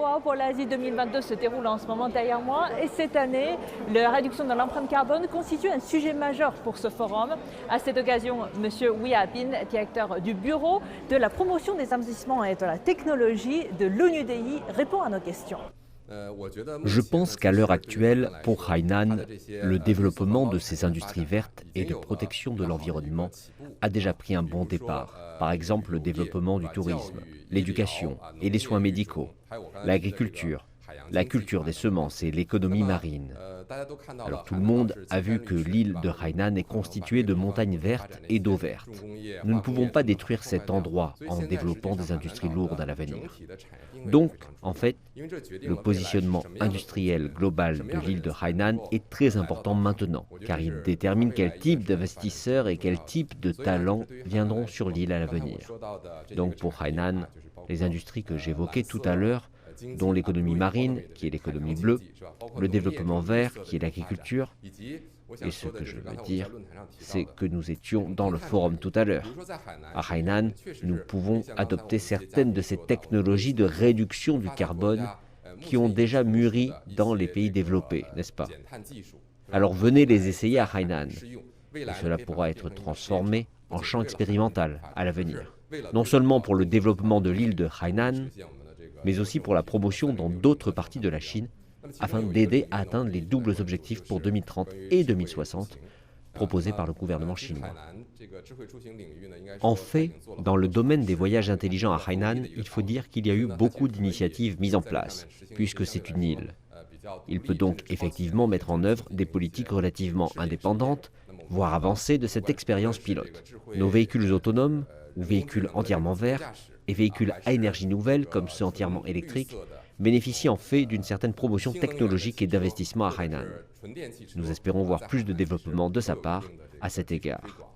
3 pour l'Asie 2022 se déroule en ce moment derrière moi et cette année, la réduction de l'empreinte carbone constitue un sujet majeur pour ce forum. À cette occasion, M. Wu Yabin, directeur du bureau de la promotion des investissements et de la technologie de l'ONUDI, répond à nos questions. Je pense qu'à l'heure actuelle, pour Hainan, le développement de ces industries vertes et de protection de l'environnement a déjà pris un bon départ. Par exemple, le développement du tourisme, l'éducation et les soins médicaux, l'agriculture, la culture des semences et l'économie marine. Alors tout le monde a vu que l'île de Hainan est constituée de montagnes vertes et d'eau verte. Nous ne pouvons pas détruire cet endroit en développant des industries lourdes à l'avenir. Donc, en fait, le positionnement industriel global de l'île de Hainan est très important maintenant, car il détermine quel type d'investisseurs et quel type de talents viendront sur l'île à l'avenir. Donc pour Hainan, les industries que j'évoquais tout à l'heure, dont l'économie marine, qui est l'économie bleue, le développement vert, qui est l'agriculture. Et ce que je veux dire, c'est que nous étions dans le forum tout à l'heure. À Hainan, nous pouvons adopter certaines de ces technologies de réduction du carbone qui ont déjà mûri dans les pays développés, n'est-ce pas? Alors venez les essayer à Hainan. Et cela pourra être transformé en champ expérimental à l'avenir. Non seulement pour le développement de l'île de Hainan, mais aussi pour la promotion dans d'autres parties de la Chine, afin d'aider à atteindre les doubles objectifs pour 2030 et 2060 proposés par le gouvernement chinois. En fait, dans le domaine des voyages intelligents à Hainan, il faut dire qu'il y a eu beaucoup d'initiatives mises en place, puisque c'est une île. Il peut donc effectivement mettre en œuvre des politiques relativement indépendantes, voire avancées de cette expérience pilote. Nos véhicules autonomes, ou véhicules entièrement verts, et véhicules à énergie nouvelle, comme ceux entièrement électriques, bénéficient en fait d'une certaine promotion technologique et d'investissement à Hainan. Nous espérons voir plus de développement de sa part à cet égard.